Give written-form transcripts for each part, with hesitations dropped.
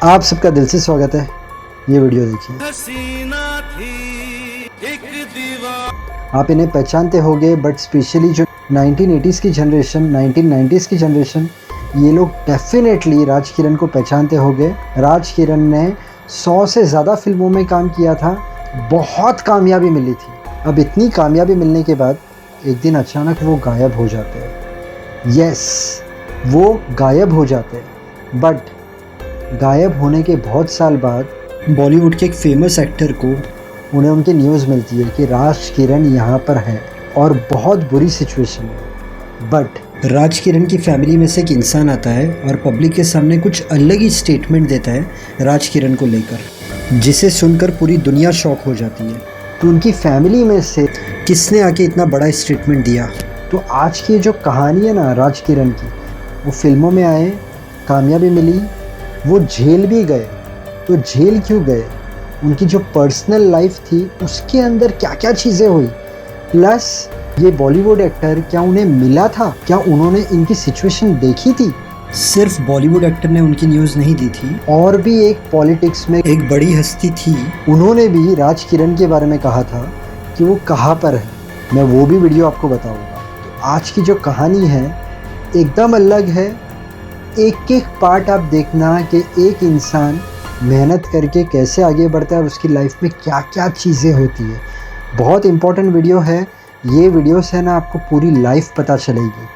आप सबका दिल से स्वागत है। ये वीडियो देखिए। आप इन्हें पहचानते होंगे, बट स्पेशली जो 1980s की जनरेशन, 1990s की जनरेशन, ये लोग डेफिनेटली राज किरण को पहचानते होंगे। राज किरण ने 100 से ज़्यादा फिल्मों में काम किया था, बहुत कामयाबी मिली थी। अब इतनी कामयाबी मिलने के बाद एक दिन अचानक वो गायब हो जाते हैं। यस, वो गायब हो जाते हैं। बट गायब होने के बहुत साल बाद बॉलीवुड के एक फेमस एक्टर को उन्हें उनकी न्यूज़ मिलती है कि राज किरण यहाँ पर है और बहुत बुरी सिचुएशन है। बट राज किरण की फैमिली में से एक इंसान आता है और पब्लिक के सामने कुछ अलग ही स्टेटमेंट देता है राज किरण को लेकर, जिसे सुनकर पूरी दुनिया शॉक हो जाती है। तो उनकी फैमिली में से किसने आके इतना बड़ा स्टेटमेंट दिया? तो आज की जो कहानी है ना राज किरण की, वो फिल्मों में आए, कामयाबी मिली, वो जेल भी गए। तो जेल क्यों गए? उनकी जो पर्सनल लाइफ थी उसके अंदर क्या क्या चीज़ें हुई, प्लस ये बॉलीवुड एक्टर क्या उन्हें मिला था, क्या उन्होंने इनकी सिचुएशन देखी थी? सिर्फ बॉलीवुड एक्टर ने उनकी न्यूज़ नहीं दी थी, और भी एक पॉलिटिक्स में एक बड़ी हस्ती थी, उन्होंने भी राज किरण के बारे में कहा था कि वो कहाँ पर है। मैं वो भी वीडियो आपको बताऊँगा। तो आज की जो कहानी है एकदम अलग है। एक एक पार्ट आप देखना कि एक इंसान मेहनत करके कैसे आगे बढ़ता है और उसकी लाइफ में क्या क्या चीज़ें होती है। बहुत इम्पोर्टेंट वीडियो है ये। वीडियो से ना आपको पूरी लाइफ पता चलेगी।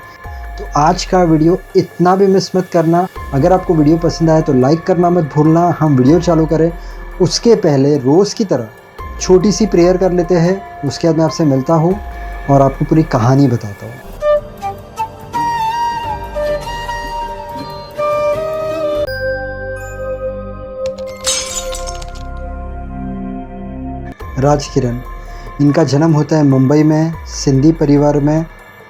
तो आज का वीडियो इतना भी मिस मत करना। अगर आपको वीडियो पसंद आए तो लाइक करना मत भूलना। हम वीडियो चालू करें उसके पहले रोज़ की तरह छोटी सी प्रेयर कर लेते हैं। उसके बाद मैं आपसे मिलता हूँ और आपको पूरी कहानी बताता हूँ। राज किरण, इनका जन्म होता है मुंबई में, सिंधी परिवार में,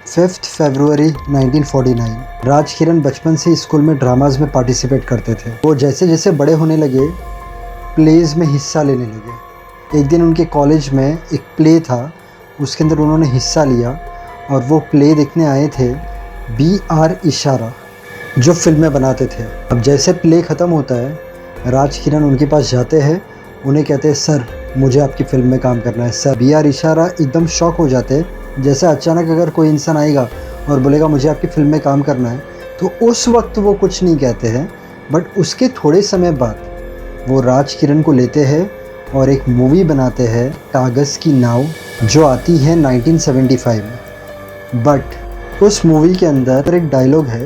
5 फरवरी 1949। राज किरण बचपन से स्कूल में ड्रामाज में पार्टिसिपेट करते थे। वो जैसे जैसे बड़े होने लगे प्लेज में हिस्सा लेने लगे। एक दिन उनके कॉलेज में एक प्ले था, उसके अंदर उन्होंने हिस्सा लिया और वो प्ले देखने आए थे BR इशारा, जो फिल्में बनाते थे। अब जैसे प्ले ख़त्म होता है राज किरण उनके पास जाते हैं, उन्हें कहते हैं सर मुझे आपकी फ़िल्म में काम करना है। सर BR इशारा एकदम शॉक हो जाते हैं। जैसे अचानक अगर कोई इंसान आएगा और बोलेगा मुझे आपकी फ़िल्म में काम करना है, तो उस वक्त वो कुछ नहीं कहते हैं। बट उसके थोड़े समय बाद वो राज किरण को लेते हैं और एक मूवी बनाते हैं कागज़ की नाव, जो आती है 1975 में। बट उस मूवी के अंदर एक डायलॉग है,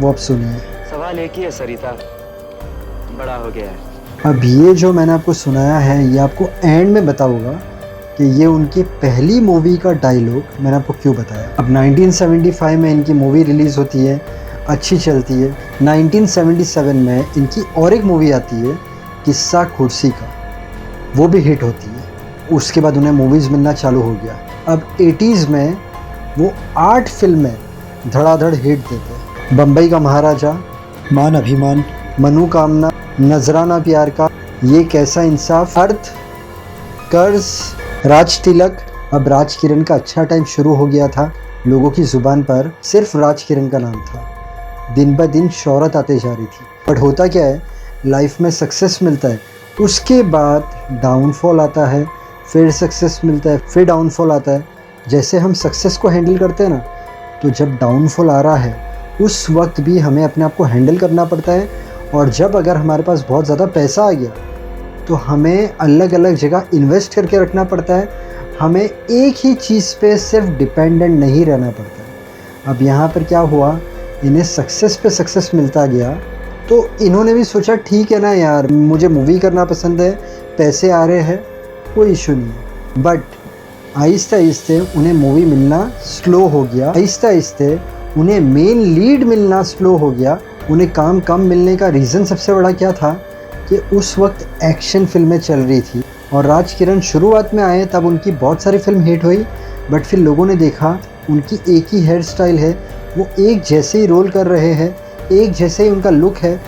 वो आप सुनिए। सवाल एक ही है सरिता, बड़ा हो गया है। अब ये जो मैंने आपको सुनाया है ये आपको एंड में बताऊंगा कि ये उनकी पहली मूवी का डायलॉग मैंने आपको क्यों बताया। अब 1975 में इनकी मूवी रिलीज़ होती है, अच्छी चलती है। 1977 में इनकी और एक मूवी आती है किस्सा कुर्सी का, वो भी हिट होती है। उसके बाद उन्हें मूवीज़ मिलना चालू हो गया। अब 80s में वो 8 फिल्में धड़ाधड़ हिट देते। बम्बई का महाराजा, मान अभिमान, मनोकामना, नजराना प्यार का, ये कैसा इंसाफ, अर्थ, कर्ज, राज तिलक। अब राज किरण का अच्छा टाइम शुरू हो गया था। लोगों की ज़ुबान पर सिर्फ राज किरण का नाम था। दिन ब दिन शोहरत आते जा रही थी। बट होता क्या है, लाइफ में सक्सेस मिलता है, उसके बाद डाउनफॉल आता है, फिर सक्सेस मिलता है, फिर डाउनफॉल आता है। जैसे हम सक्सेस को हैंडल करते हैं ना, तो जब डाउनफॉल आ रहा है उस वक्त भी हमें अपने आप को हैंडल करना पड़ता है। और जब अगर हमारे पास बहुत ज़्यादा पैसा आ गया तो हमें अलग अलग जगह इन्वेस्ट करके रखना पड़ता है। हमें एक ही चीज़ पे सिर्फ डिपेंडेंट नहीं रहना पड़ता है। अब यहाँ पर क्या हुआ, इन्हें सक्सेस पे सक्सेस मिलता गया, तो इन्होंने भी सोचा ठीक है ना यार, मुझे मूवी करना पसंद है, पैसे आ रहे हैं, कोई इशू नहीं है। बट आहिस्ते आहिस्ते उन्हें मूवी मिलना स्लो हो गया। आहिस्ते आहिस्ते उन्हें मेन लीड मिलना स्लो हो गया। उन्हें काम कम मिलने का रीज़न सबसे बड़ा क्या था कि उस वक्त एक्शन फिल्में चल रही थी। और राज किरण शुरुआत में आए तब उनकी बहुत सारी फिल्म हिट हुई, बट फिर लोगों ने देखा उनकी एक ही हेयर स्टाइल है, वो एक जैसे ही रोल कर रहे हैं, एक जैसे ही उनका लुक है।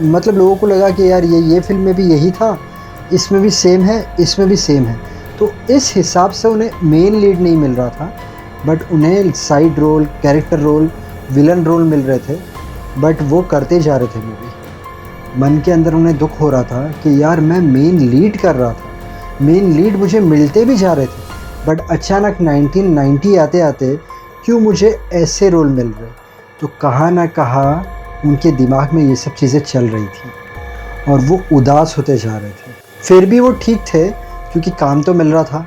मतलब लोगों को लगा कि यार ये फिल्म में भी यही था, इसमें भी सेम है, इसमें भी सेम है। तो इस हिसाब से उन्हें मेन लीड नहीं मिल रहा था, बट उन्हें side role, character role, villain role मिल रहे थे। बट वो करते जा रहे थे मूवी। मन के अंदर उन्हें दुख हो रहा था कि यार मैं मेन लीड कर रहा था, मेन लीड मुझे मिलते भी जा रहे थे, बट अचानक 1990 आते आते क्यों मुझे ऐसे रोल मिल रहे। तो कहाँ ना कहाँ उनके दिमाग में ये सब चीज़ें चल रही थी और वो उदास होते जा रहे थे। फिर भी वो ठीक थे क्योंकि काम तो मिल रहा था,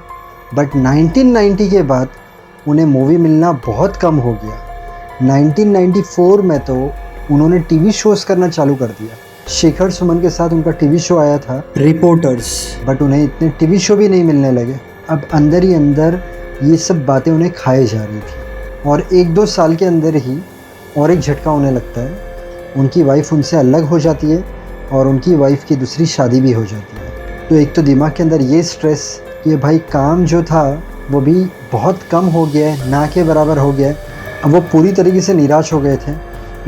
बट 1990 के बाद उन्हें मूवी मिलना बहुत कम हो गया। 1994 में तो उन्होंने टीवी शोज़ करना चालू कर दिया। शेखर सुमन के साथ उनका टीवी शो आया था रिपोर्टर्स, बट उन्हें इतने टीवी शो भी नहीं मिलने लगे। अब अंदर ही अंदर ये सब बातें उन्हें खाए जा रही थी और 1-2 साल के अंदर ही और एक झटका होने लगता है। उनकी वाइफ उनसे अलग हो जाती है और उनकी वाइफ की दूसरी शादी भी हो जाती है। तो एक तो दिमाग के अंदर ये स्ट्रेस कि भाई काम जो था वो भी बहुत कम हो गया है, ना के बराबर हो गया है। अब वो पूरी तरीके से निराश हो गए थे।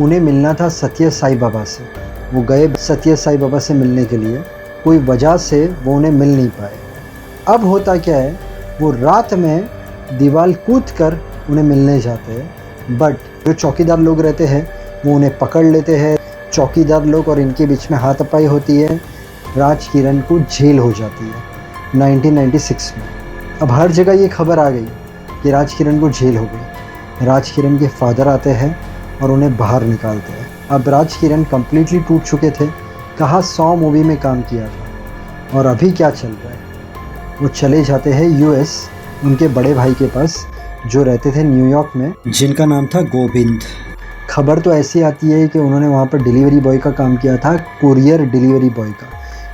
उन्हें मिलना था सत्य साई बाबा से। वो गए सत्य साई बाबा से मिलने के लिए, कोई वजह से वो उन्हें मिल नहीं पाए। अब होता क्या है, वो रात में दीवार कूद कर उन्हें मिलने जाते हैं, बट जो चौकीदार लोग रहते हैं वो उन्हें पकड़ लेते हैं। चौकीदार लोग और इनके बीच में हाथापाई होती है। राज किरण को जेल हो जाती है 1996 में। अब हर जगह ये खबर आ गई कि राज किरण को जेल हो गई। राज किरण के फादर आते हैं और उन्हें बाहर निकालते हैं। अब राज किरण कम्प्लीटली टूट चुके थे। कहाँ 100 मूवी में काम किया था और अभी क्या चल रहा है। वो चले जाते हैं यूएस उनके बड़े भाई के पास जो रहते थे न्यूयॉर्क में, जिनका नाम था गोविंद। खबर तो ऐसी आती है कि उन्होंने वहाँ पर डिलीवरी बॉय का काम किया था, कुरियर डिलीवरी बॉय का।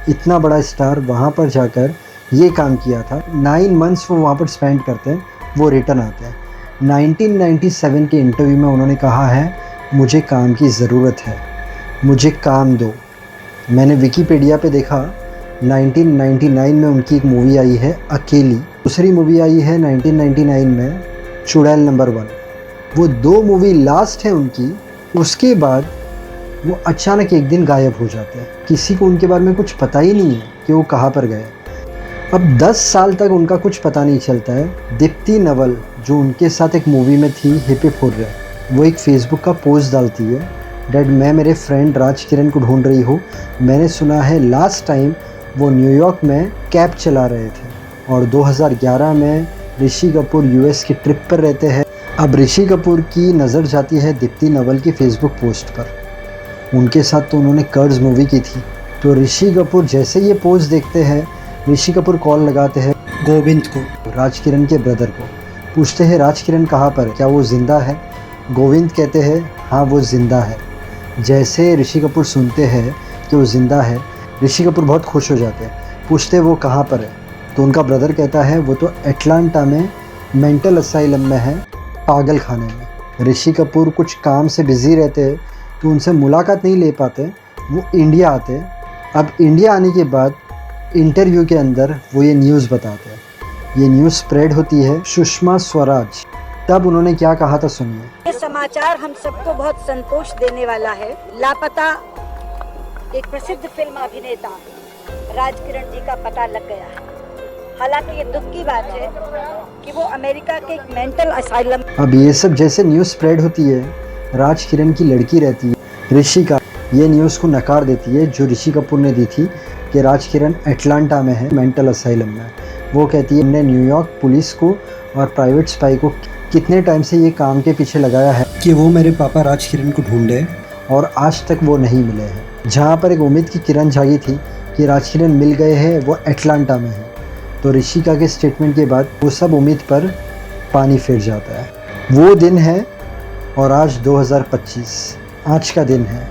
इतना बड़ा स्टार वहाँ पर जाकर ये काम किया था। 9 मंथ्स वो वहाँ पर स्पेंड करते हैं, वो रिटर्न आते हैं। 1997 के इंटरव्यू में उन्होंने कहा है मुझे काम की ज़रूरत है, मुझे काम दो। मैंने विकीपीडिया पे देखा 1999 में उनकी एक मूवी आई है अकेली, दूसरी मूवी आई है 1999 में चुड़ैल नंबर 1। वो 2 मूवी लास्ट है उनकी। उसके बाद वो अचानक एक दिन गायब हो जाते हैं। किसी को उनके बारे में कुछ पता ही नहीं है कि वो कहाँ पर गए। अब 10 साल तक उनका कुछ पता नहीं चलता है। दीप्ति नवल जो उनके साथ एक मूवी में थी हिप हिप हुर्रे, वो एक फेसबुक का पोस्ट डालती है डैड मैं मेरे फ्रेंड राज किरण को ढूंढ रही हूँ। मैंने सुना है लास्ट टाइम वो न्यूयॉर्क में कैब चला रहे थे और 2011 में ऋषि कपूर यूएस की ट्रिप पर रहते हैं। अब ऋषि कपूर की नज़र जाती है दीप्ति नवल की फेसबुक पोस्ट पर। उनके साथ तो उन्होंने कर्ज मूवी की थी। तो ऋषि कपूर जैसे ये पोस्ट देखते हैं, ऋषि कपूर कॉल लगाते हैं गोविंद को, राज किरण के ब्रदर को। पूछते हैं राज किरण कहाँ पर है, क्या वो ज़िंदा है। गोविंद कहते हैं हाँ वो ज़िंदा है। जैसे ऋषि कपूर सुनते हैं कि वो ज़िंदा है, ऋषि कपूर बहुत खुश हो जाते हैं। पूछते वो कहाँ पर है, तो उनका ब्रदर कहता है वो तो एटलांटा में मेंटल असाइलम में है, पागल खाने में। ऋषि कपूर कुछ काम से बिज़ी रहते हैं तो उनसे मुलाकात नहीं ले पाते। वो इंडिया आते। अब इंडिया आने के बाद इंटरव्यू के अंदर वो ये न्यूज़ बताते हैं। ये न्यूज़ स्प्रेड होती है सुषमा स्वराज। तब उन्होंने क्या कहा था सुनिए। ये समाचार हम सबको बहुत संतोष देने वाला है। लापता एक प्रसिद्ध फिल्म अभिनेता राज किरण जी का पता लग गया है। हालांकि ये दुख की बात है कि वो अमेरिका के एक मेंटल असाइलम। अब ये सब जैसे न्यूज़ स्प्रेड होती है, राज किरण की लड़की रहती है ऋषिका, ये न्यूज़ को नकार देती है जो ऋषि कपूर ने दी थी कि राज किरण एटलांटा में है, मेंटल असाइलम में। वो कहती है हमने न्यूयॉर्क पुलिस को और प्राइवेट स्पाई को कितने टाइम से ये काम के पीछे लगाया है कि वो मेरे पापा राज किरण को ढूंढे और आज तक वो नहीं मिले हैं। जहाँ पर एक उम्मीद की किरण जागी थी कि राज किरण मिल गए हैं, वो एटलांटा में है। तो ऋषिका के स्टेटमेंट के बाद वो सब उम्मीद पर पानी फिर जाता है। वो दिन है और आज 2025 आज का दिन है।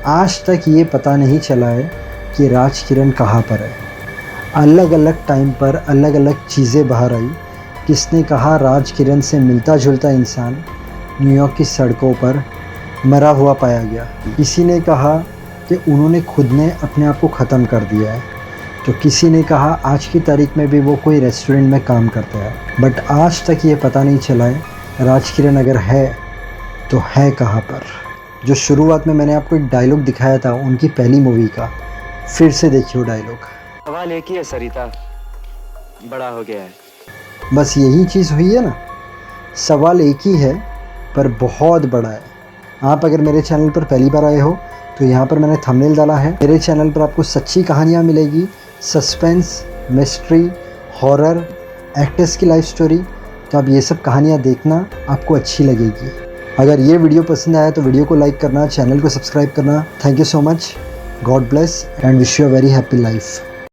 आज तक ये पता नहीं चला है कि राज किरण कहाँ पर है। अलग अलग टाइम पर अलग अलग चीज़ें बाहर आई। किसने कहा राज किरण से मिलता जुलता इंसान न्यूयॉर्क की सड़कों पर मरा हुआ पाया गया। किसी ने कहा कि उन्होंने खुद ने अपने आप को ख़त्म कर दिया है। तो किसी ने कहा आज की तारीख में भी वो कोई रेस्टोरेंट में काम करता है। बट आज तक ये पता नहीं चला है राज किरण अगर है तो है कहाँ पर। जो शुरुआत में मैंने आपको एक डायलॉग दिखाया था उनकी पहली मूवी का, फिर से देखिए वो डायलॉग। सवाल एक ही है सरिता, बड़ा हो गया है। बस यही चीज़ हुई है ना, सवाल एक ही है पर बहुत बड़ा है। आप अगर मेरे चैनल पर पहली बार आए हो तो यहाँ पर मैंने थंबनेल डाला है। मेरे चैनल पर आपको सच्ची कहानियाँ मिलेगी, सस्पेंस, मिस्ट्री, हॉरर, एक्टर्स की लाइफ स्टोरी। तो आप ये सब कहानियाँ देखना, आपको अच्छी लगेगी। अगर ये वीडियो पसंद आया तो वीडियो को लाइक करना, चैनल को सब्सक्राइब करना। Thank you so much. God bless and wish you a very happy life.